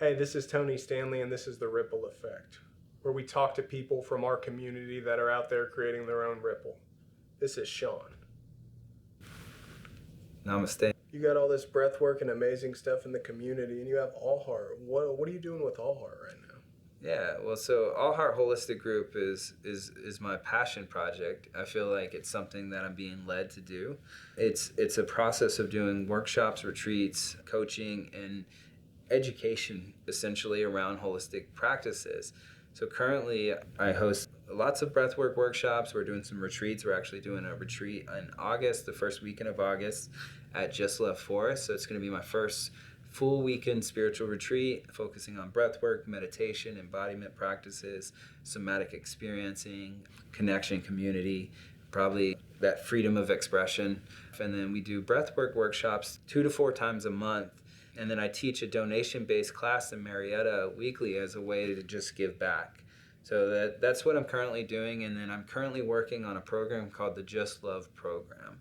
Hey, this is Tony Stanley, and this is The Ripple Effect, where we talk to people from our community that are out there creating their own ripple. This is Sean. Namaste. You got all this breath work and amazing stuff in the community, and you have All Heart. What are you doing with All Heart right now? Yeah, well, so All Heart Holisitc Group is my passion project. I feel like it's something that I'm being led to do. It's a process of doing workshops, retreats, coaching, and education essentially around holistic practices. So currently I host lots of breathwork workshops. We're doing some retreats. We're actually doing a retreat in August, the first weekend of August at Just Left Forest. So it's going to be my first full weekend spiritual retreat focusing on breathwork, meditation, embodiment practices, somatic experiencing, connection, community, probably that freedom of expression. And then we do breathwork workshops 2 to 4 times a month. And then I teach a donation-based class in Marietta weekly as a way to just give back. So that's what I'm currently doing. And then I'm currently working on a program called the Just Love program.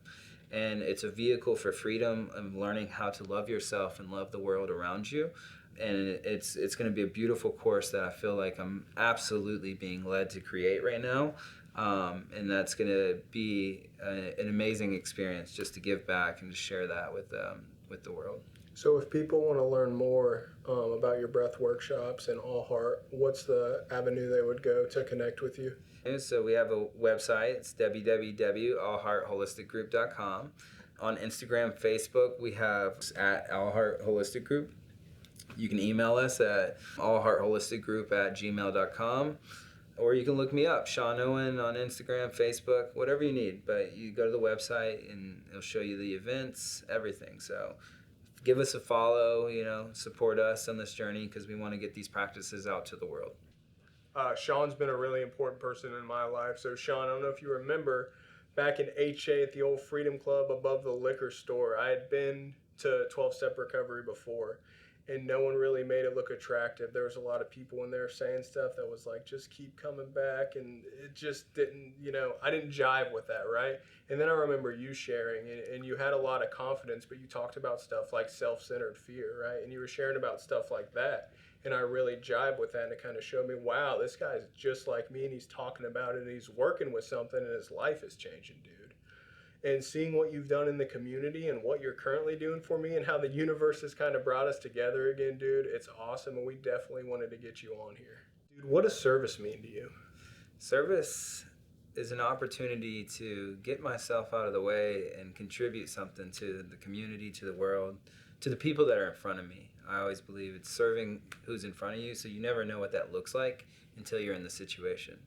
And it's a vehicle for freedom and learning how to love yourself and love the world around you. And it's going to be a beautiful course that I feel like I'm absolutely being led to create right now. And that's going to be an amazing experience just to give back and to share that with the world. So if people want to learn more about your breath workshops and All Heart, what's the avenue they would go to connect with you? So we have a website. It's www.allheartholisticgroup.com. On Instagram, Facebook, we have at All Heart Holistic Group. You can email us at allheartholisticgroup@gmail.com. Or you can look me up, Sean Owen, on Instagram, Facebook, whatever you need. But you go to the website and it'll show you the events, everything. So give us a follow, support us on this journey because we want to get these practices out to the world. Sean's been a really important person in my life. So Sean, I don't know if you remember, back in HA at the old Freedom Club above the liquor store, I had been to 12-step recovery before, and no one really made it look attractive. There was a lot of people in there saying stuff that was like, just keep coming back, and it just didn't, I didn't jive with that, right? And then I remember you sharing, and you had a lot of confidence, but you talked about stuff like self-centered fear, right? And you were sharing about stuff like that. And I really jive with that, and it kind of showed me, wow, this guy's just like me, and he's talking about it, and he's working with something, and his life is changing, dude. And seeing what you've done in the community and what you're currently doing for me and how the universe has kind of brought us together again, dude, it's awesome, and we definitely wanted to get you on here. Dude, what does service mean to you? Service is an opportunity to get myself out of the way and contribute something to the community, to the world, to the people that are in front of me. I always believe it's serving who's in front of you, so you never know what that looks like until you're in the situation.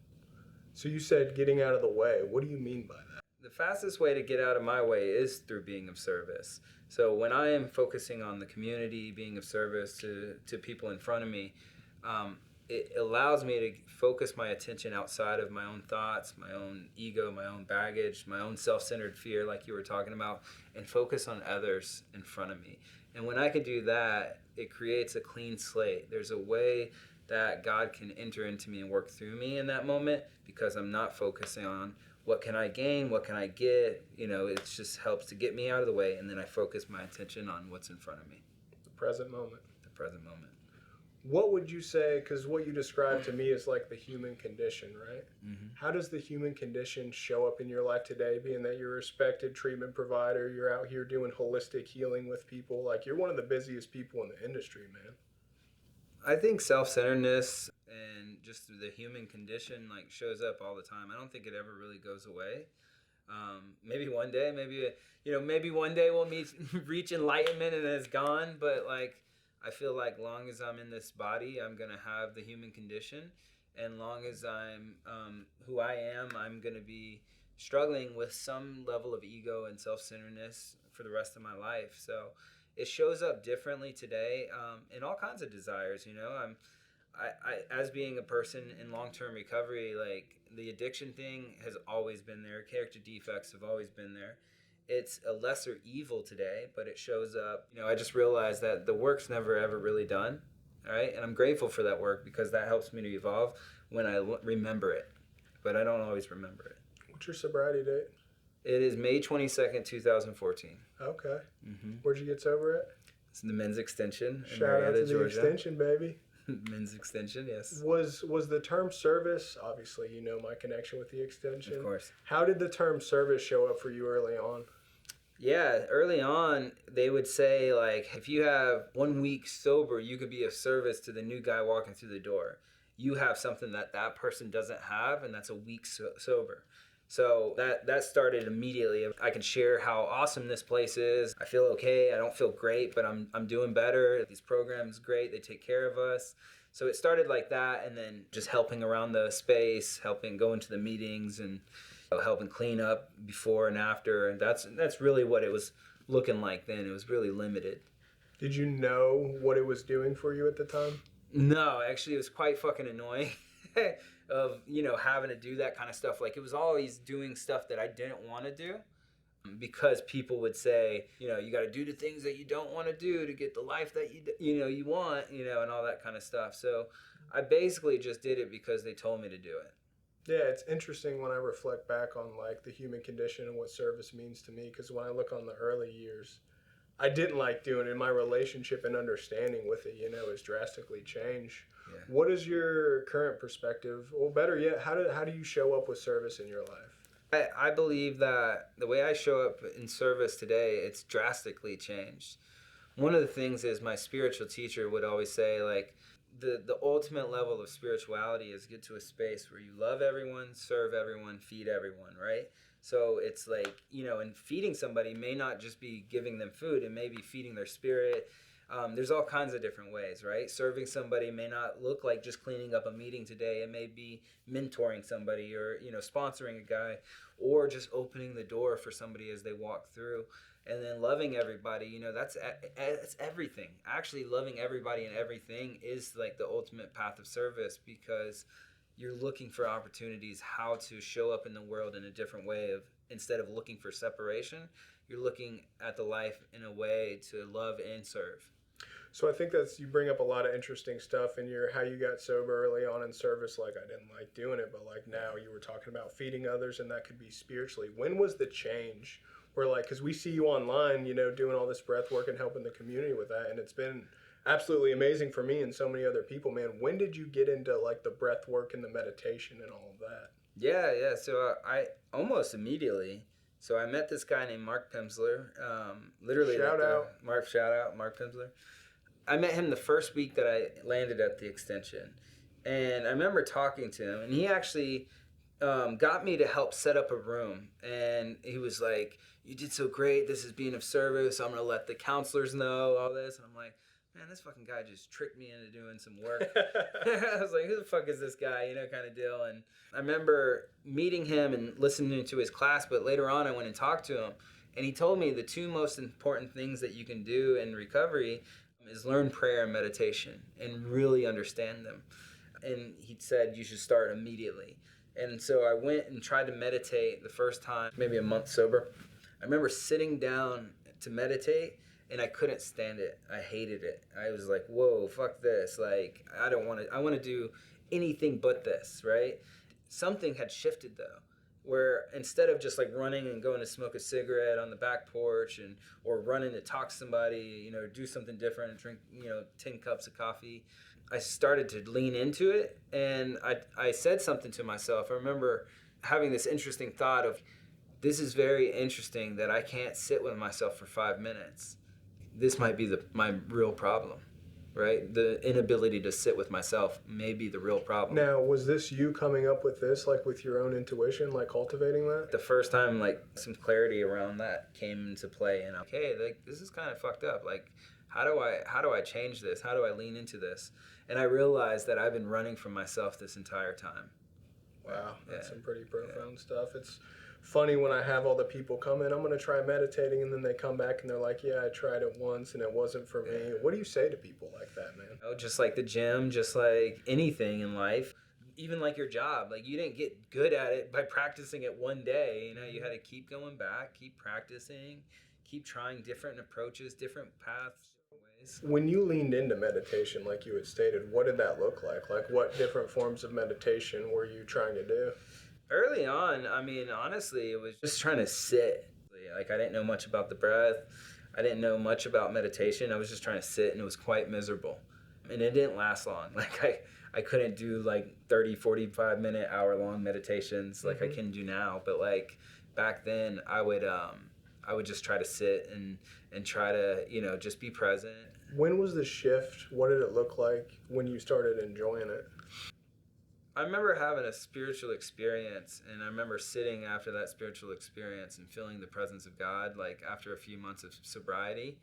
So you said getting out of the way. What do you mean by that? The fastest way to get out of my way is through being of service. So when I am focusing on the community, being of service to people in front of me, it allows me to focus my attention outside of my own thoughts, my own ego, my own baggage, my own self-centered fear like you were talking about, and focus on others in front of me. And when I can do that, it creates a clean slate. There's a way that God can enter into me and work through me in that moment because I'm not focusing on what can I gain, what can I get. It just helps to get me out of the way, and then I focus my attention on what's in front of me. The present moment. The present moment. What would you say, because what you described to me is like the human condition, right? Mm-hmm. How does the human condition show up in your life today, being that you're a respected treatment provider, you're out here doing holistic healing with people, like you're one of the busiest people in the industry, man. I think self-centeredness and just the human condition shows up all the time. I don't think it ever really goes away. Maybe one day, maybe one day we'll reach enlightenment and it's gone, but I feel like long as I'm in this body, I'm going to have the human condition. And long as I'm who I am, I'm going to be struggling with some level of ego and self-centeredness for the rest of my life. So it shows up differently today in all kinds of desires. I as being a person in long-term recovery, the addiction thing has always been there. Character defects have always been there. It's a lesser evil today, but it shows up. I just realized that the work's never ever really done, all right? And I'm grateful for that work because that helps me to evolve when I remember it, but I don't always remember it. What's your sobriety date? It is May 22nd, 2014. Okay. Mm-hmm. Where'd you get sober at? It's the men's extension in Shout out Marietta, to the Georgia. extension, baby. Men's extension, yes. Was the term service, obviously you know my connection with the extension. Of course. How did the term service show up for you early on? Yeah, early on, they would say, like, if you have 1 week sober, you could be of service to the new guy walking through the door. You have something that person doesn't have, and that's a week sober. So that started immediately. I can share how awesome this place is. I feel okay. I don't feel great, but I'm doing better. These programs great. They take care of us. So it started like that, and then just helping around the space, helping go into the meetings, and helping clean up before and after. And that's really what it was looking like then. It was really limited. Did you know what it was doing for you at the time? No, actually, it was quite fucking annoying. Of having to do that kind of stuff. Like, it was always doing stuff that I didn't want to do, because people would say, you got to do the things that you don't want to do to get the life that you want, and all that kind of stuff. So I basically just did it because they told me to do it. Yeah, it's interesting when I reflect back on like the human condition and what service means to me, because when I look on the early years, I didn't like doing it. My relationship and understanding with it, has drastically changed. Yeah. What is your current perspective? Well, better yet, how do you show up with service in your life? I believe that the way I show up in service today, it's drastically changed. One of the things is my spiritual teacher would always say, like, the ultimate level of spirituality is get to a space where you love everyone, serve everyone, feed everyone, right? So it's like, and feeding somebody may not just be giving them food, it may be feeding their spirit. There's all kinds of different ways, right? Serving somebody may not look like just cleaning up a meeting today. It may be mentoring somebody, or, sponsoring a guy, or just opening the door for somebody as they walk through. And then loving everybody, that's everything. Actually, loving everybody and everything is like the ultimate path of service, because you're looking for opportunities how to show up in the world in a different way. Instead of looking for separation, you're looking at the life in a way to love and serve. So I think you bring up a lot of interesting stuff in your how you got sober early on in service. Like, I didn't like doing it, but like now you were talking about feeding others, and that could be spiritually. When was the change where, like, because we see you online, doing all this breath work and helping the community with that, and it's been absolutely amazing for me and so many other people, man. When did you get into like the breath work and the meditation and all of that? Yeah. So I almost immediately. So I met this guy named Mark Pimsler. Literally, shout out Mark Pimsler. I met him the first week that I landed at the extension, and I remember talking to him, and he actually got me to help set up a room. And he was like, "You did so great. This is being of service. I'm gonna let the counselors know all this." And I'm like, man, this fucking guy just tricked me into doing some work. I was like, who the fuck is this guy, kind of deal. And I remember meeting him and listening to his class, but later on I went and talked to him, and he told me the two most important things that you can do in recovery is learn prayer and meditation and really understand them. And he said you should start immediately. And so I went and tried to meditate the first time, maybe a month sober. I remember sitting down to meditate, and I couldn't stand it. I hated it. I was like, whoa, fuck this. Like, I want to do anything but this, right? Something had shifted, though, where instead of just like running and going to smoke a cigarette on the back porch or running to talk to somebody, do something different and drink, 10 cups of coffee, I started to lean into it. And I said something to myself. I remember having this interesting thought of, this is very interesting that I can't sit with myself for 5 minutes. This might be my real problem, right? The inability to sit with myself may be the real problem. Now, was this you coming up with this, like with your own intuition, like cultivating that? The first time, like, some clarity around that came into play, and okay, like, this is kind of fucked up. Like, how do I change this? How do I lean into this? And I realized that I've been running from myself this entire time. Wow, that's some pretty profound stuff. It's funny when I have all the people come in, I'm going to try meditating, and then they come back and they're like, yeah, I tried it once and it wasn't for me. What do you say to people like that, man? Oh, just like the gym, just like anything in life, even like your job. Like, you didn't get good at it by practicing it one day. You had to keep going back, keep practicing, keep trying different approaches, different paths. When you leaned into meditation, like you had stated, what did that look like? Like, what different forms of meditation were you trying to do? Early on, I mean, honestly, it was just trying to sit. Like, I didn't know much about the breath. I didn't know much about meditation. I was just trying to sit, and it was quite miserable. And it didn't last long. Like I couldn't do like 30, 45-minute, hour-long meditations like I can do now. But like back then, I would just try to sit and try to, just be present. When was the shift? What did it look like when you started enjoying it? I remember having a spiritual experience, and I remember sitting after that spiritual experience and feeling the presence of God, like after a few months of sobriety.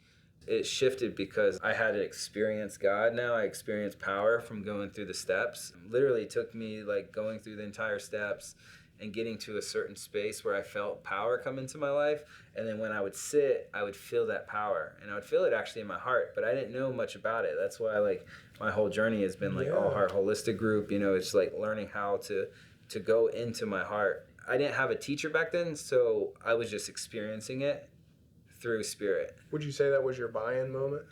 It shifted because I had experienced God now. I experienced power from going through the steps. It literally took me like going through the entire steps and getting to a certain space where I felt power come into my life. And then when I would sit, I would feel that power. And I would feel it actually in my heart, but I didn't know much about it. That's why like my whole journey has been like All Heart Holisitc Group. It's like learning how to go into my heart. I didn't have a teacher back then, so I was just experiencing it through spirit. Would you say that was your buy-in moment?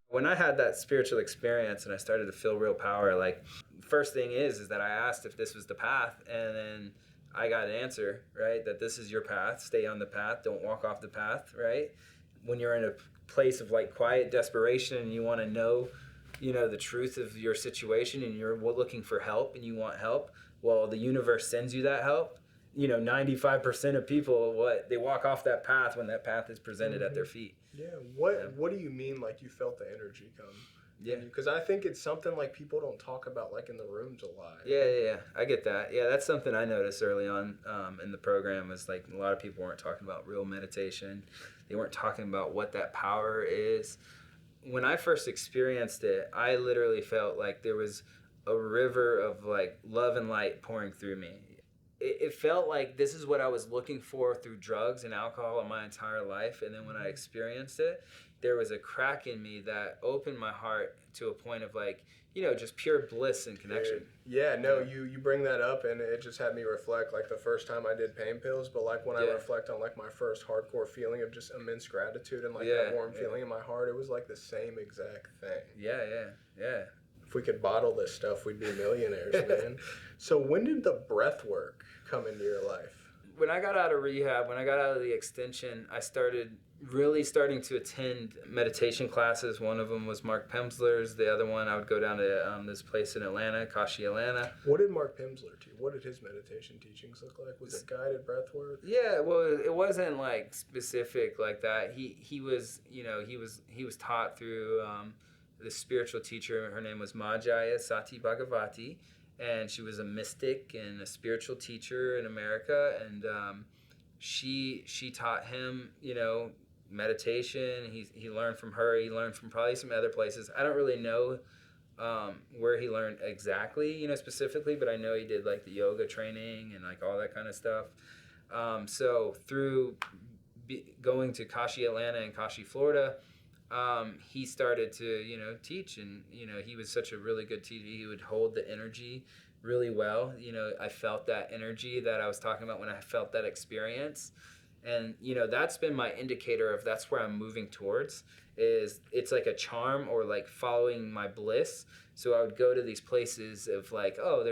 When I had that spiritual experience and I started to feel real power, like first thing is that I asked if this was the path, and then I got an answer, right? That this is your path, stay on the path, don't walk off the path, right? When you're in a place of like quiet desperation and you want to know, the truth of your situation and you're looking for help and you want help, well, the universe sends you that help. 95% of people, they walk off that path when that path is presented at their feet. Yeah. What do you mean, like you felt the energy come? Yeah. Because I think it's something like people don't talk about like in the rooms a lot. Yeah. I get that. Yeah, that's something I noticed early on in the program was like a lot of people weren't talking about real meditation. They weren't talking about what that power is. When I first experienced it, I literally felt like there was a river of like love and light pouring through me. It felt like this is what I was looking for through drugs and alcohol in my entire life. And then when I experienced it, there was a crack in me that opened my heart to a point of like, just pure bliss and connection. Yeah, no, you bring that up and it just had me reflect like the first time I did pain pills, but like when I reflect on like my first hardcore feeling of just immense gratitude and like that warm feeling in my heart, it was like the same exact thing. Yeah. If we could bottle this stuff, we'd be millionaires, man. So when did the breath work come into your life? When I got out of rehab, when I got out of the extension, I started starting to attend meditation classes. One of them was Mark Pemsler's. The other one, I would go down to this place in Atlanta, Kashi, Atlanta. What did Mark Pemsler teach? What did his meditation teachings look like? Was it guided breath work? Yeah, well, it wasn't like specific like that. He was taught through the spiritual teacher. Her name was Majaya Sati Bhagavati, and she was a mystic and a spiritual teacher in America. And she taught him, meditation. He learned from her. He learned from probably some other places. I don't really know where he learned exactly, specifically, but I know he did like the yoga training and like all that kind of stuff. So through going to Kashi, Atlanta and Kashi, Florida, he started to, teach, and, he was such a really good teacher. He would hold the energy really well. I felt that energy that I was talking about when I felt that experience. And, that's been my indicator of that's where I'm moving towards, is it's like a charm or like following my bliss. So I would go to these places of like, oh,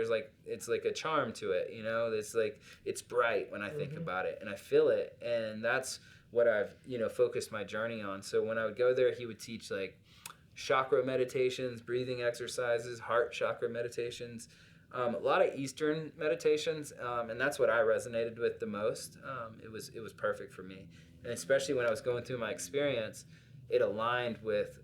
it's like a charm to it, it's like, it's bright when I think about it and I feel it. And that's what I've, focused my journey on. So when I would go there, he would teach like chakra meditations, breathing exercises, heart chakra meditations, a lot of Eastern meditations, and that's what I resonated with the most. It was perfect for me, and especially when I was going through my experience, it aligned with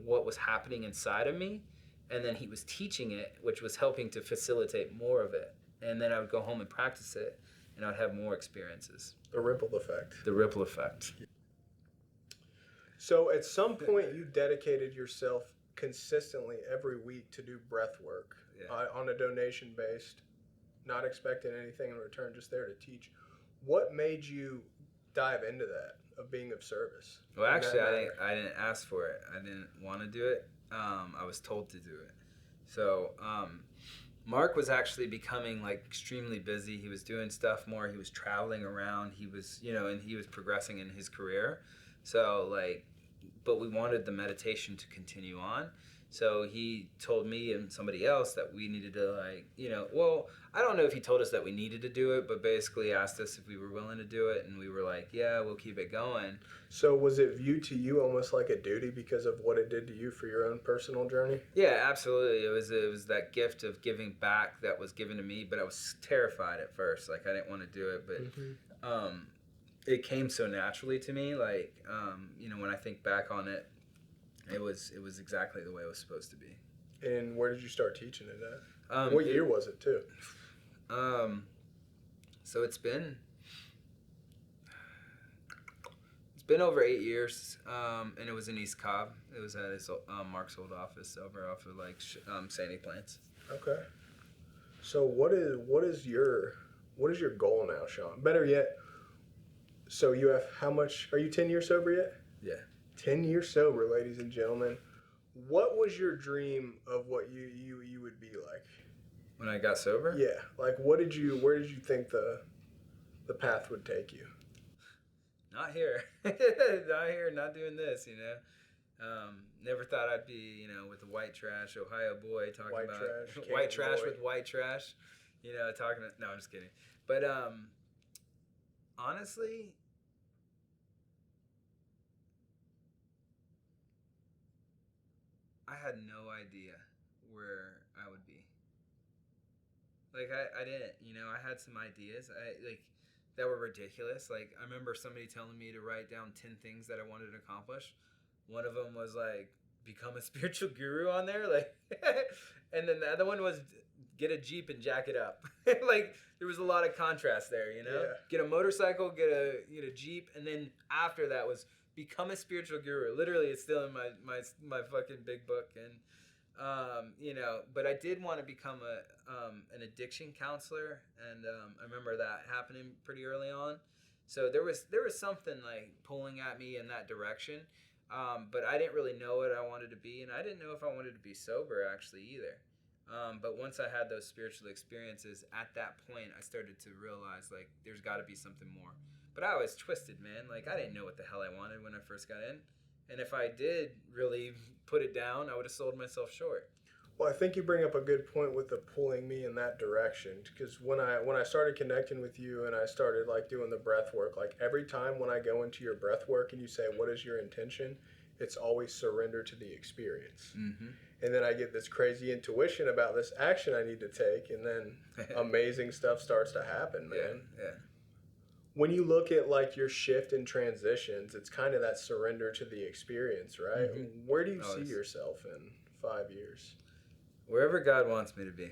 what was happening inside of me, and then he was teaching it, which was helping to facilitate more of it. And then I would go home and practice it, and I would have more experiences. The ripple effect. The ripple effect. So at some point, you dedicated yourself consistently every week to do breath work on a donation based, not expecting anything in return, just there to teach. What made you dive into that, of being of service? Well, actually, I didn't ask for it. I didn't want to do it. I was told to do it. So Mark was actually becoming like extremely busy. He was doing stuff more. He was traveling around. He was, and he was progressing in his career. So like, but we wanted the meditation to continue on. So he told me and somebody else that we needed to, like, I don't know if he told us that we needed to do it, but basically asked us if we were willing to do it, and we were like, yeah, we'll keep it going. So was it viewed to you almost like a duty because of what it did to you for your own personal journey? Yeah, absolutely. It was that gift of giving back that was given to me, but I was terrified at first. Like, I didn't want to do it, but it came so naturally to me. Like, when I think back on it, it was exactly the way it was supposed to be. And where did you start teaching it at? What year was it too? So it's been over 8 years, and it was in East Cobb. It was at his Mark's old office over off of like Sandy Plants. Okay. So what is your goal now, Sean? Better yet, so you have how much? Are you 10 years sober yet? Yeah. 10 years sober, ladies and gentlemen. What was your dream of what you would be like when I got sober? Yeah, like where did you think the path would take you? Not here. Not here, not doing this, Never thought I'd be, with the white trash Ohio boy talking white about trash, white trash boy. with white trash, talking to, no, I'm just kidding. But honestly, I had no idea where I would be. Like, I didn't, I had some ideas. That were ridiculous. Like, I remember somebody telling me to write down 10 things that I wanted to accomplish. One of them was, like, become a spiritual guru on there. Like, and then the other one was get a Jeep and jack it up. Like, there was a lot of contrast there, Yeah. Get a motorcycle, get a Jeep, and then after that was become a spiritual guru. Literally, it's still in my fucking big book. And but I did want to become an addiction counselor, and I remember that happening pretty early on. So there was something like pulling at me in that direction, but I didn't really know what I wanted to be, and I didn't know if I wanted to be sober actually either. But once I had those spiritual experiences, at that point I started to realize like there's got to be something more. But I was twisted, man. Like I didn't know what the hell I wanted when I first got in. And if I did really put it down, I would have sold myself short. Well, I think you bring up a good point with the pulling me in that direction, because when I started connecting with you and I started like doing the breath work, like every time when I go into your breath work and you say, what is your intention? It's always surrender to the experience. Mm-hmm. And then I get this crazy intuition about this action I need to take, and then amazing stuff starts to happen, man. Yeah. When you look at like your shift and transitions, it's kind of that surrender to the experience, right? Mm-hmm. Where do you see yourself in 5 years? Wherever God wants me to be.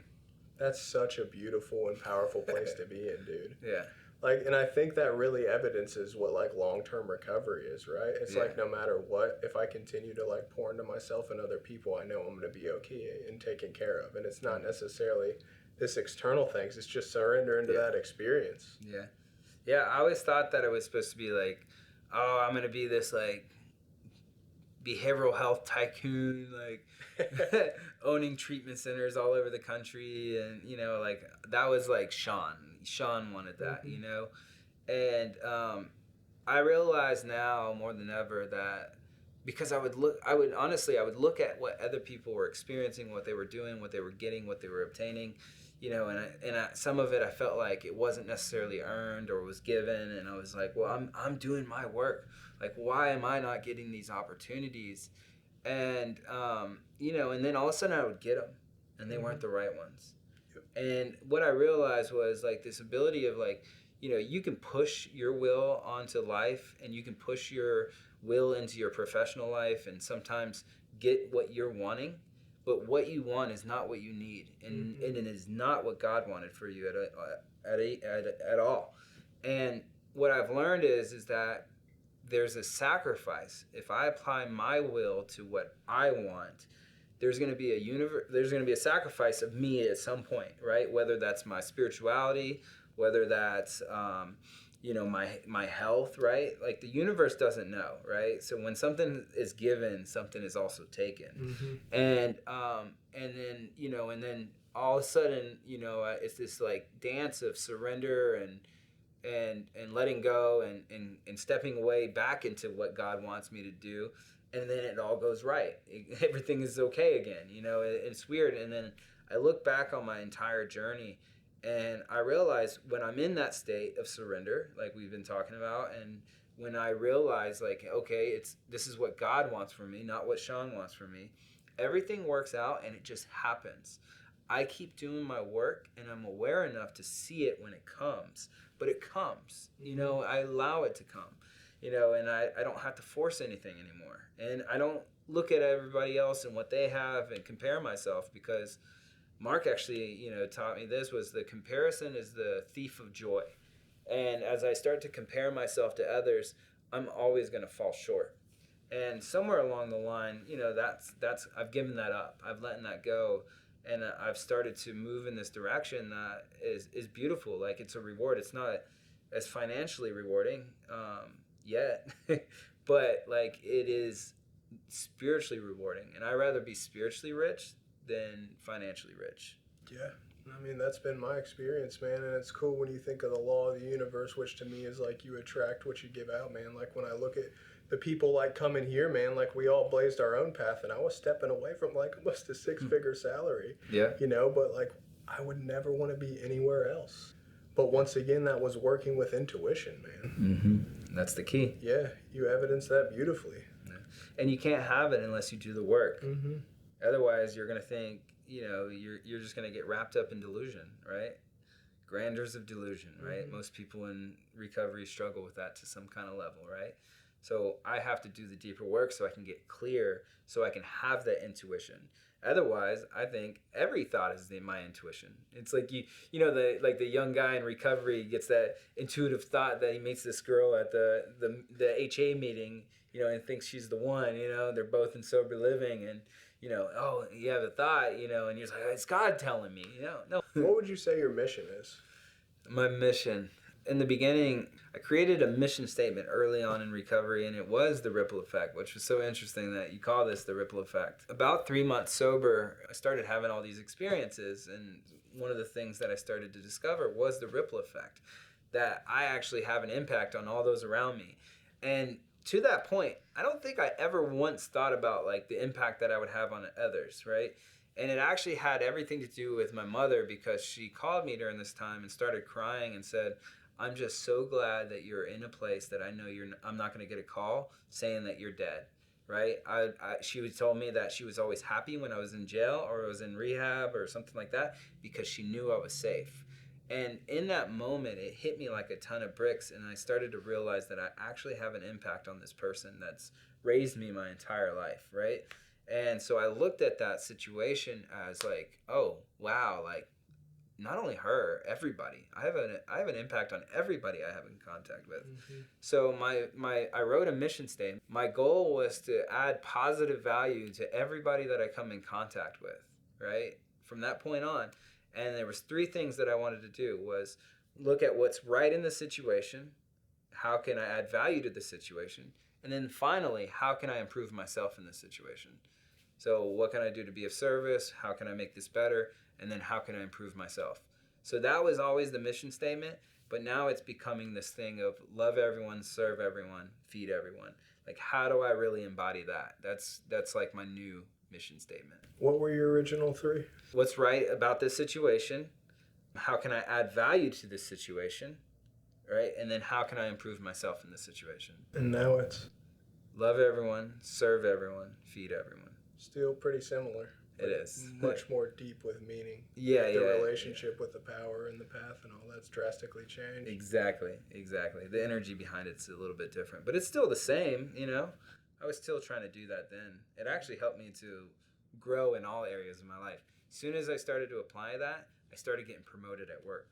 That's such a beautiful and powerful place to be in, dude. Yeah. Like, and I think that really evidences what like long-term recovery is, right? It's like no matter what, if I continue to like pour into myself and other people, I know I'm going to be okay and taken care of. And it's not necessarily this external things. It's just surrender into that experience. Yeah. Yeah, I always thought that it was supposed to be like, oh, I'm going to be this like behavioral health tycoon, like owning treatment centers all over the country. And, like that was like Sean. Sean wanted that, And I realize now more than ever that because I would look at what other people were experiencing, what they were doing, what they were getting, what they were obtaining. And some of it I felt like it wasn't necessarily earned or was given, and I was like, well, I'm doing my work. Like, why am I not getting these opportunities? And and then all of a sudden I would get them, and they weren't the right ones. And what I realized was like this ability of like, you can push your will onto life, and you can push your will into your professional life, and sometimes get what you're wanting. But what you want is not what you need, and it is not what God wanted for you at all. And what I've learned is that there's a sacrifice. If I apply my will to what I want, there's going to be a sacrifice of me at some point, right? Whether that's my spirituality, whether that's my health, right? Like the universe doesn't know, right? So when something is given, something is also taken. And then all of a sudden, it's this like dance of surrender and letting go and stepping away back into what God wants me to do. and then it all goes right. Everything is okay again. It's weird. And then I look back on my entire journey, and I realize when I'm in that state of surrender, like we've been talking about, and when I realize, like, okay, this is what God wants for me, not what Sean wants for me, everything works out and it just happens. I keep doing my work, and I'm aware enough to see it when it comes. But it comes. I allow it to come. And I don't have to force anything anymore. And I don't look at everybody else and what they have and compare myself, because Mark actually, taught me this, was the comparison is the thief of joy. And as I start to compare myself to others, I'm always going to fall short. And somewhere along the line, that's I've given that up. I've let that go. And I've started to move in this direction that is beautiful. Like, it's a reward. It's not as financially rewarding yet, but like, it is spiritually rewarding. And I'd rather be spiritually rich than financially rich. Yeah. I mean, that's been my experience, man. And it's cool when you think of the law of the universe, which to me is like you attract what you give out, man. Like, when I look at the people like coming here, man, like, we all blazed our own path, and I was stepping away from like almost a 6-figure salary. Yeah. But like, I would never want to be anywhere else. But once again, that was working with intuition, man. Mm-hmm. That's the key. Yeah, you evidence that beautifully. Yeah. And you can't have it unless you do the work. Mm-hmm. Otherwise, you're going to think, you're just going to get wrapped up in delusion, right? Grandeurs of delusion, right? Mm-hmm. Most people in recovery struggle with that to some kind of level, right? So I have to do the deeper work so I can get clear, so I can have that intuition. Otherwise, I think every thought is my intuition. It's like the young guy in recovery gets that intuitive thought that he meets this girl at the HA meeting, and thinks she's the one. They're both in sober living, and oh, you have a thought, and you're like, it's God telling me. No. What would you say your mission is? My mission. In the beginning, I created a mission statement early on in recovery, and it was the ripple effect, which was so interesting that you call this the ripple effect. About 3 months sober, I started having all these experiences, and one of the things that I started to discover was the ripple effect, that I actually have an impact on all those around me. And to that point, I don't think I ever once thought about like the impact that I would have on others, right? And it actually had everything to do with my mother, because she called me during this time and started crying and said, I'm just so glad that you're in a place that I know I'm not going to get a call saying that you're dead, right? She told me that she was always happy when I was in jail or I was in rehab or something like that, because she knew I was safe. And in that moment, it hit me like a ton of bricks, and I started to realize that I actually have an impact on this person that's raised me my entire life, right? And so I looked at that situation as like, oh, wow, like, not only her, everybody. I have an impact on everybody I have in contact with. Mm-hmm. So I wrote a mission statement. My goal was to add positive value to everybody that I come in contact with, right? From that point on. And there was 3 things that I wanted to do, was look at what's right in the situation, how can I add value to the situation, and then finally, how can I improve myself in this situation? So what can I do to be of service? How can I make this better? And then how can I improve myself? So that was always the mission statement, but now it's becoming this thing of love everyone, serve everyone, feed everyone. Like, how do I really embody that? That's like my new mission statement. What were your original 3? What's right about this situation? How can I add value to this situation? Right? And then how can I improve myself in this situation? And now it's love everyone, serve everyone, feed everyone. Still pretty similar. It is. Much more deep with meaning. Yeah, the relationship with the power and the path and all that's drastically changed. Exactly. The energy behind it's a little bit different, but it's still the same, I was still trying to do that then. It actually helped me to grow in all areas of my life. As soon as I started to apply that, I started getting promoted at work,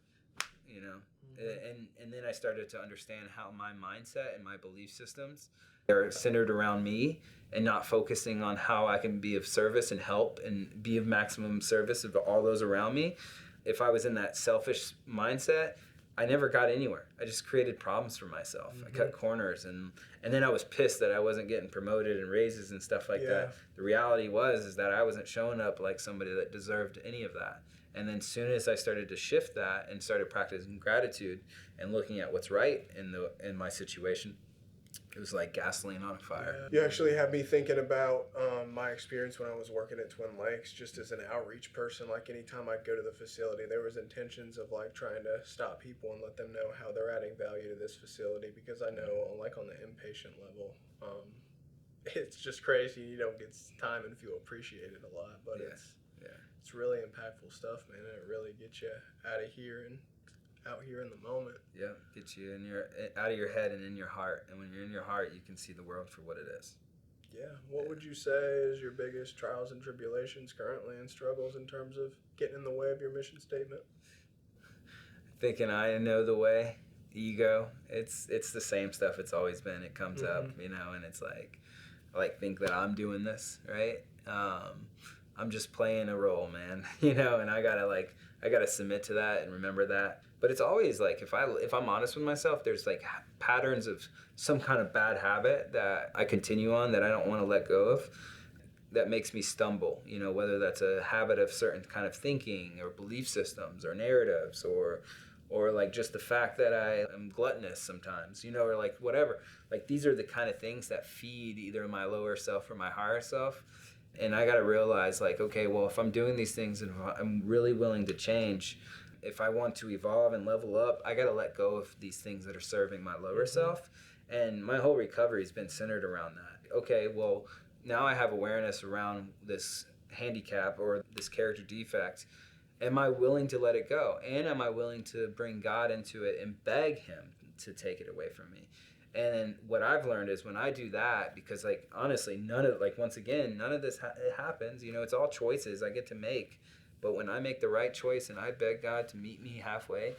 Mm-hmm. And then I started to understand how my mindset and my belief systems are centered around me and not focusing on how I can be of service and help and be of maximum service of all those around me. If I was in that selfish mindset, I never got anywhere. I just created problems for myself. Mm-hmm. I cut corners, and then I was pissed that I wasn't getting promoted and raises and stuff like that. The reality is that I wasn't showing up like somebody that deserved any of that. And then as soon as I started to shift that and started practicing gratitude and looking at what's right in my situation, It was like gasoline on a fire. You actually have me thinking about my experience when I was working at Twin Lakes, just as an outreach person. Like anytime I'd go to the facility, there was intentions of like trying to stop people and let them know how they're adding value to this facility, because I know like on the inpatient level, it's just crazy. You don't get time and feel appreciated a lot, but it's really impactful stuff, man. It really gets you out of here and out here in the moment. Yeah, get you out of your head and in your heart. And when you're in your heart, you can see the world for what it is. Yeah. What would you say is your biggest trials and tribulations currently and struggles in terms of getting in the way of your mission statement? Thinking I know the way, ego. It's the same stuff it's always been. It comes up, and it's like, I like think that I'm doing this, right? I'm just playing a role, man, and I gotta submit to that and remember that. But it's always like, if I'm honest with myself, there's like patterns of some kind of bad habit that I continue on that I don't want to let go of, that makes me stumble, whether that's a habit of certain kind of thinking or belief systems or narratives or like just the fact that I am gluttonous sometimes, or like whatever. Like these are the kind of things that feed either my lower self or my higher self. And I got to realize, like, okay, well, if I'm doing these things and if I'm really willing to change, if I want to evolve and level up, I got to let go of these things that are serving my lower self. And my whole recovery has been centered around that. Okay, well, now I have awareness around this handicap or this character defect. Am I willing to let it go? And am I willing to bring God into it and beg him to take it away from me? And what I've learned is when I do that, because like honestly, none of this happens. It's all choices I get to make. But when I make the right choice and I beg God to meet me halfway,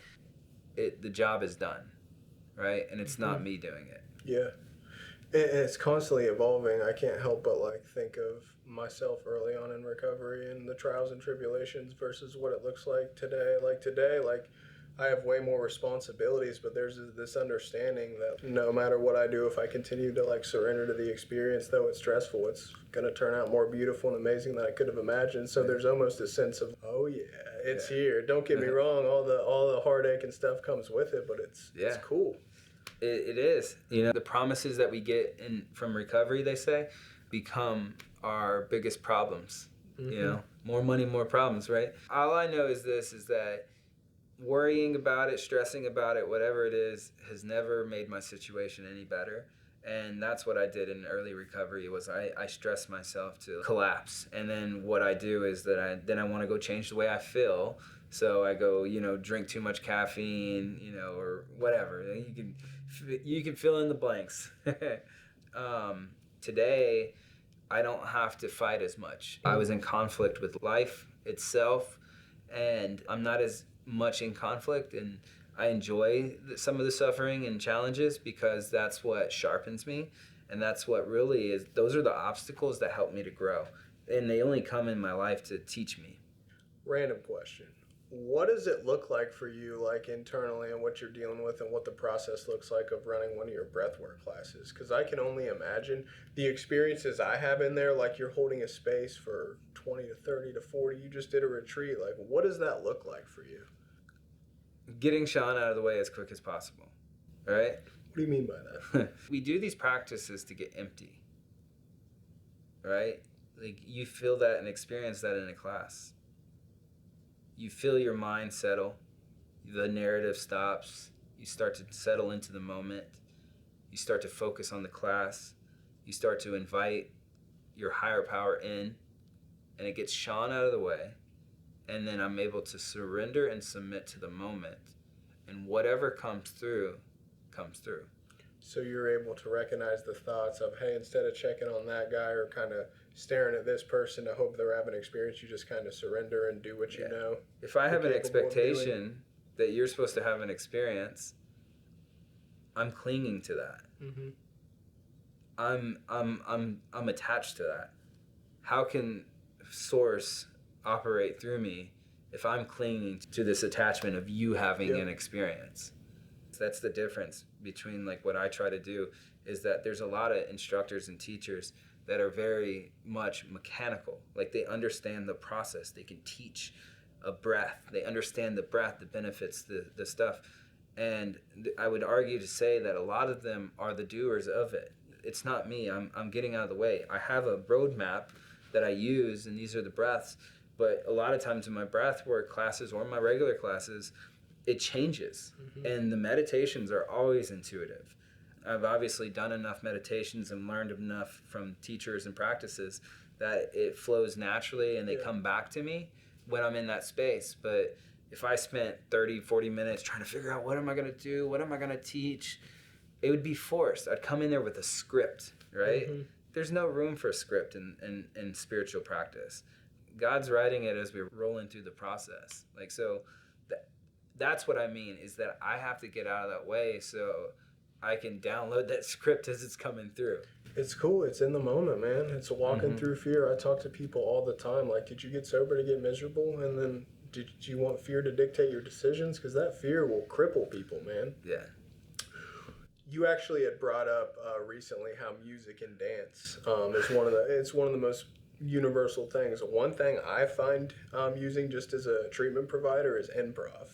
the job is done, right? And it's not me doing it. Yeah, and it's constantly evolving. I can't help but like think of myself early on in recovery and the trials and tribulations versus what it looks like today. Like today, I have way more responsibilities, but there's this understanding that no matter what I do, if I continue to like surrender to the experience, though it's stressful, it's going to turn out more beautiful and amazing than I could have imagined. So there's almost a sense of, oh yeah, it's here. Don't get me wrong, all the heartache and stuff comes with it, but it's cool. It is. The promises that we get from recovery, they say, become our biggest problems. More money, more problems, right? All I know is that worrying about it, stressing about it, whatever it is, has never made my situation any better. And that's what I did in early recovery was I stressed myself to collapse. And then what I do is that I want to go change the way I feel. So I go, drink too much caffeine, or whatever. You can fill in the blanks. Today, I don't have to fight as much. I was in conflict with life itself, and I'm not as much in conflict, and I enjoy some of the suffering and challenges because that's what sharpens me, and that's what really is. Those are the obstacles that help me to grow, and they only come in my life to teach me. Random question. What does it look like for you, like internally, and what you're dealing with and what the process looks like of running one of your breathwork classes? Because I can only imagine the experiences I have in there, like you're holding a space for 20 to 30 to 40. You just did a retreat. Like, what does that look like for you? Getting Sean out of the way as quick as possible, right? What do you mean by that? We do these practices to get empty, right? Like you feel that and experience that in a class. You feel your mind settle, the narrative stops, you start to settle into the moment, you start to focus on the class, you start to invite your higher power in, and it gets Sean out of the way, and then I'm able to surrender and submit to the moment, and whatever comes through, comes through. So you're able to recognize the thoughts of, hey, instead of checking on that guy or kind of staring at this person to hope they're having an experience, you just kind of surrender and do what you know. If I have an expectation that you're supposed to have an experience, I'm clinging to that. I'm attached to that. How can Source operate through me if I'm clinging to this attachment of you having an experience? That's the difference between like what I try to do is that there's a lot of instructors and teachers that are very much mechanical. Like they understand the process. They can teach a breath. They understand the breath, the benefits, the stuff. And I would argue to say that a lot of them are the doers of it. It's not me. I'm getting out of the way. I have a roadmap that I use, and these are the breaths. But a lot of times in my breath work classes or my regular classes, it changes. And the meditations are always intuitive. I've obviously done enough meditations and learned enough from teachers and practices that it flows naturally and they come back to me when I'm in that space. But if I spent 30, 40 minutes trying to figure out what am I going to do, what am I going to teach, it would be forced. I'd come in there with a script, right? There's no room for a script in spiritual practice. God's writing it as we're rolling through the process. Like, so that's what I mean, is that I have to get out of that way so I can download that script as it's coming through. It's cool. It's in the moment, man. It's walking through fear. I talk to people all the time. Like, did you get sober to get miserable? And then did you want fear to dictate your decisions? Because that fear will cripple people, man. Yeah. You actually had brought up recently how music and dance is one of the most universal things. One thing I find using just as a treatment provider is improv.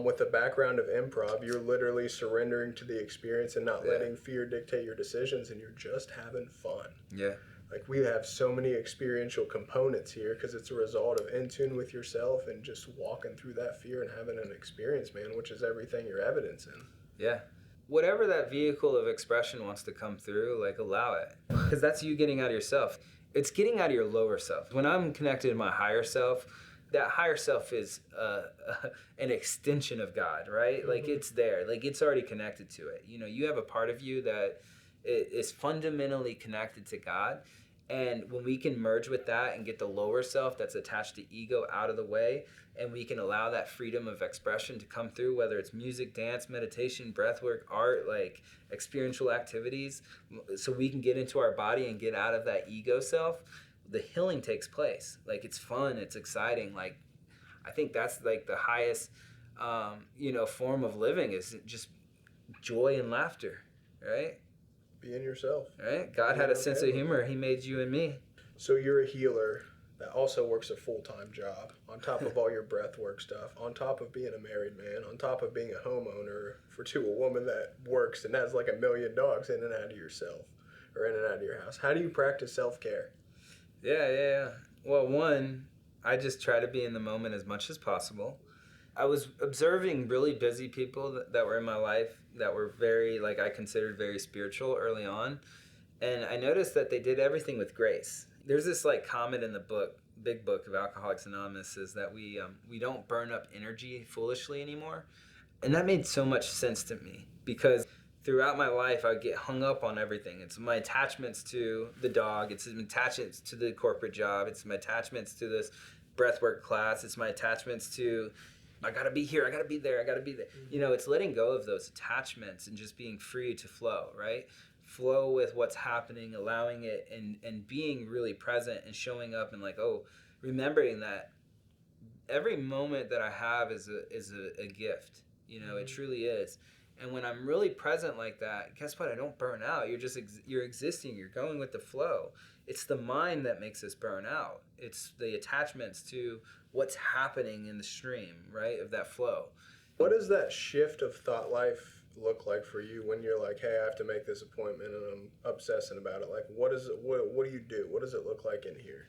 With the background of improv, you're literally surrendering to the experience and not letting fear dictate your decisions, and you're just having fun. Yeah. Like, we have so many experiential components here because it's a result of in tune with yourself and just walking through that fear and having an experience, man, which is everything you're evidencing. Yeah. Whatever that vehicle of expression wants to come through, like, allow it. Because that's you getting out of yourself. It's getting out of your lower self. When I'm connected to my higher self, that higher self is an extension of God, right? Like, it's there. Like, it's already connected to it. You know, you have a part of you that is fundamentally connected to God. And when we can merge with that and get the lower self that's attached to ego out of the way, and we can allow that freedom of expression to come through, whether it's music, dance, meditation, breathwork, art, like experiential activities, so we can get into our body and get out of that ego self, the healing takes place. Like, it's fun, it's exciting. Like, I think that's like the highest, form of living is just joy and laughter, right? Being yourself. Right? God had a sense of humor. He made you and me. So you're a healer that also works a full-time job on top of all your breath work stuff, on top of being a married man, on top of being a homeowner a woman that works and has like 1 million dogs in and out of yourself or in and out of your house. How do you practice self-care? Yeah. Well, one, I just try to be in the moment as much as possible. I was observing really busy people that were in my life that were very, like, I considered very spiritual early on. And I noticed that they did everything with grace. There's this, like, comment in the book, big book of Alcoholics Anonymous, is that we don't burn up energy foolishly anymore. And that made so much sense to me because throughout my life, I would get hung up on everything. It's my attachments to the dog. It's my attachments to the corporate job. It's my attachments to this breathwork class. It's my attachments to, I got to be here. I got to be there. I got to be there. You know, it's letting go of those attachments and just being free to flow, right? Flow with what's happening, allowing it, and being really present and showing up and like, remembering that every moment that I have is a gift. You know, it truly is. And when I'm really present like that, guess what? I don't burn out. You're existing. You're going with the flow. It's the mind that makes us burn out. It's the attachments to what's happening in the stream, right, of that flow. What does that shift of thought life look like for you when you're like, hey, I have to make this appointment and I'm obsessing about it? Like, what do you do? What does it look like in here?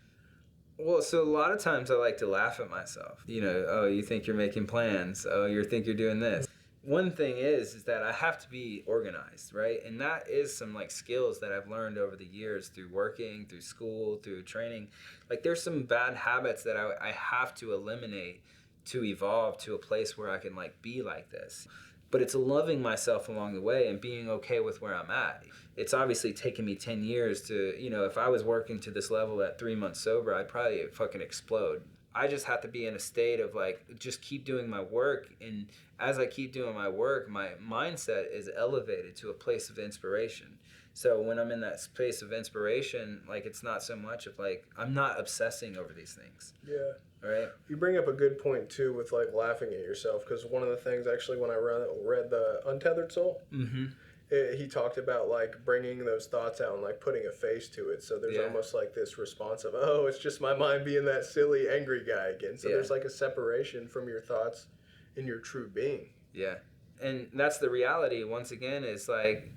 Well, so a lot of times I like to laugh at myself. You know, oh, you think you're making plans. Oh, you think you're doing this. One thing is that I have to be organized, right? And that is some like skills that I've learned over the years through working, through school, through training. Like, there's some bad habits that I have to eliminate to evolve to a place where I can like be like this. But it's loving myself along the way and being okay with where I'm at. It's obviously taken me 10 years to, you know, if I was working to this level at 3 months sober, I'd probably fucking explode. I just have to be in a state of like, just keep doing my work. And as I keep doing my work, my mindset is elevated to a place of inspiration. So when I'm in that space of inspiration, like, it's not so much of like, I'm not obsessing over these things. Yeah. Right. You bring up a good point too with like laughing at yourself, because one of the things actually when I read the Untethered Soul, he talked about like bringing those thoughts out and like putting a face to it. So there's almost like this response of, oh, it's just my mind being that silly, angry guy again. So there's like a separation from your thoughts and your true being. Yeah. And that's the reality, once again, is like,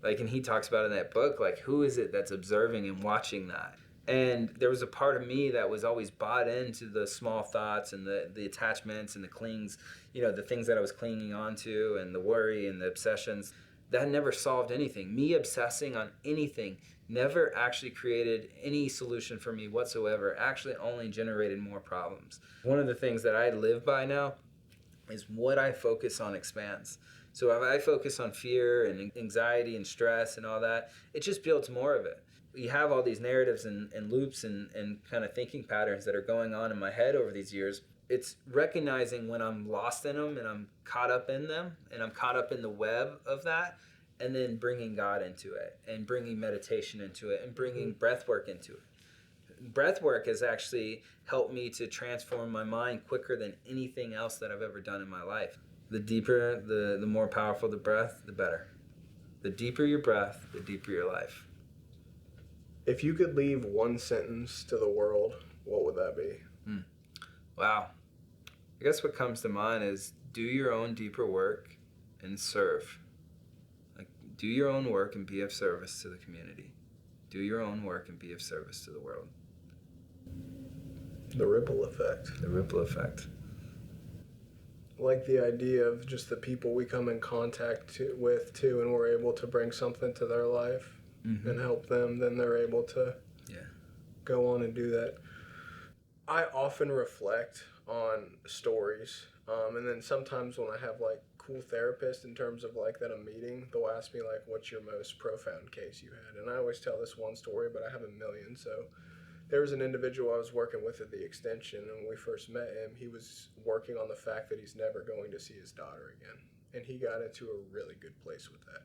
and he talks about in that book, like, who is it that's observing and watching that? And there was a part of me that was always bought into the small thoughts and the attachments and the clings, the things that I was clinging on to, and the worry and the obsessions. That never solved anything. Me obsessing on anything never actually created any solution for me whatsoever, actually only generated more problems. One of the things that I live by now is what I focus on expands. So if I focus on fear and anxiety and stress and all that, it just builds more of it. You have all these narratives and loops and kind of thinking patterns that are going on in my head over these years. It's recognizing when I'm lost in them and I'm caught up in them and I'm caught up in the web of that, and then bringing God into it and bringing meditation into it and bringing breath work into it. Breath work has actually helped me to transform my mind quicker than anything else that I've ever done in my life. The deeper, the more powerful the breath, the better. The deeper your breath, the deeper your life. If you could leave one sentence to the world, what would that be? Wow. I guess what comes to mind is do your own deeper work and serve. Like, do your own work and be of service to the community. Do your own work and be of service to the world. The ripple effect. The ripple effect. I like the idea of just the people we come in contact with too, and we're able to bring something to their life and help them, then they're able to go on and do that. I often reflect on stories, and then sometimes when I have like cool therapists in terms of like that I'm meeting, they'll ask me like, what's your most profound case you had? And I always tell this one story, but I have a million. So there was an individual I was working with at the extension, and when we first met him, he was working on the fact that he's never going to see his daughter again. And he got into a really good place with that.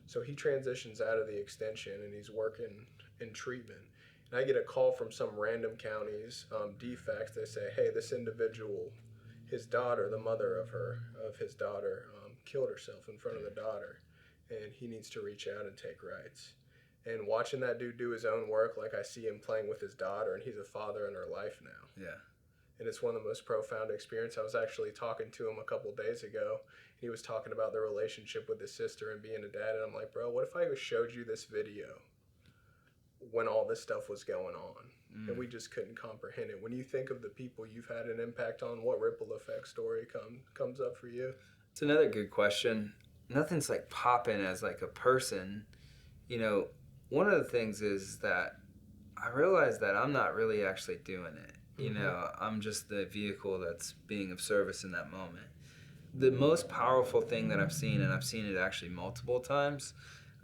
So he transitions out of the extension and he's working in treatment. And I get a call from some random county's defects. They say, hey, this individual, his daughter, the mother of his daughter, killed herself in front of the daughter, and he needs to reach out and take rights. And watching that dude do his own work, like I see him playing with his daughter, and he's a father in her life now. Yeah. And it's one of the most profound experiences. I was actually talking to him a couple of days ago. He was talking about the relationship with his sister and being a dad, and I'm like, bro, what if I showed you this video when all this stuff was going on, and we just couldn't comprehend it? When you think of the people you've had an impact on, what ripple effect story comes up for you? It's another good question. Nothing's like popping as like a person. One of the things is that I realize that I'm not really actually doing it. I'm just the vehicle that's being of service in that moment. The most powerful thing that I've seen, and I've seen it actually multiple times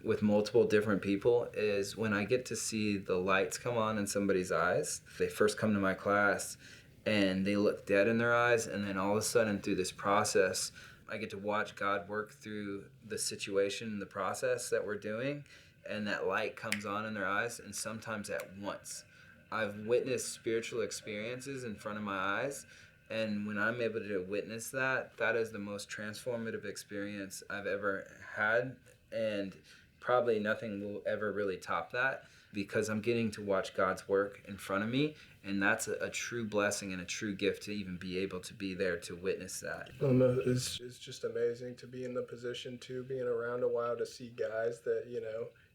with multiple different people, is when I get to see the lights come on in somebody's eyes. They first come to my class and they look dead in their eyes, and then all of a sudden through this process, I get to watch God work through the situation, the process that we're doing, and that light comes on in their eyes, and sometimes at once. I've witnessed spiritual experiences in front of my eyes, and when I'm able to witness that, that is the most transformative experience I've ever had, and probably nothing will ever really top that, because I'm getting to watch God's work in front of me, and that's a true blessing and a true gift to even be able to be there to witness that. It's just amazing to be in the position to being around a while to see guys that,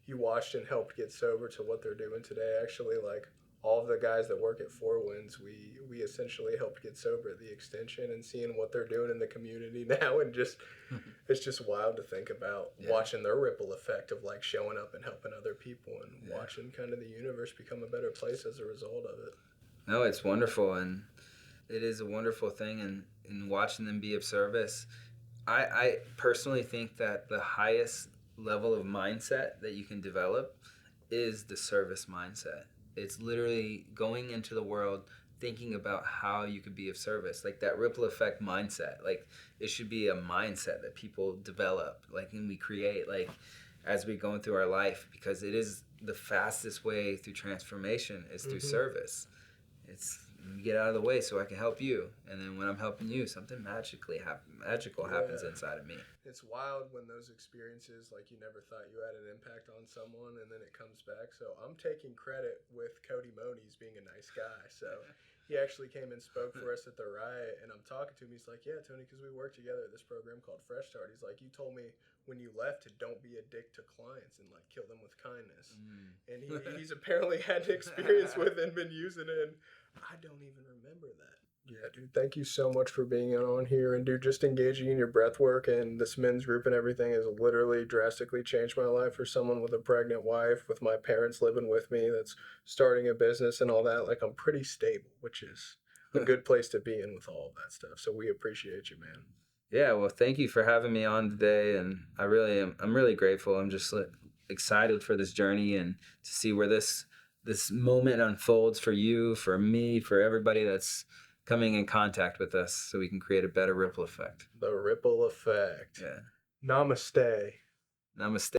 you watched and helped get sober to what they're doing today. Actually, like all of the guys that work at Four Winds, we essentially helped get sober at the extension, and seeing what they're doing in the community now, and just it's just wild to think about watching their ripple effect of like showing up and helping other people, and watching kind of the universe become a better place as a result of it. No, it's wonderful, and it is a wonderful thing, and watching them be of service. I personally think that the highest level of mindset that you can develop is the service mindset. It's literally going into the world thinking about how you could be of service, like that ripple effect mindset. Like, it should be a mindset that people develop, like, and we create, like, as we're going through our life, because it is the fastest way through transformation is through service. It's get out of the way so I can help you, and then when I'm helping you, something magical happens inside of me. It's wild when those experiences, like, you never thought you had an impact on someone, and then it comes back. So I'm taking credit with Cody Moniz being a nice guy. So He actually came and spoke for us at the riot, and I'm talking to him. He's like, "Yeah, Tony, because we work together at this program called Fresh Start." He's like, "You told me when you left to don't be a dick to clients and like kill them with kindness." And he's apparently had experience with it and been using it. And I don't even remember that. Yeah, dude, thank you so much for being on here. And, dude, just engaging in your breath work and this men's group and everything has literally drastically changed my life for someone with a pregnant wife, with my parents living with me that's starting a business and all that. Like, I'm pretty stable, which is a good place to be in with all of that stuff. So we appreciate you, man. Yeah, well, thank you for having me on today. And I'm really grateful. I'm just excited for this journey and to see where this moment unfolds for you, for me, for everybody that's coming in contact with us, so we can create a better ripple effect. The ripple effect. Yeah. Namaste. Namaste.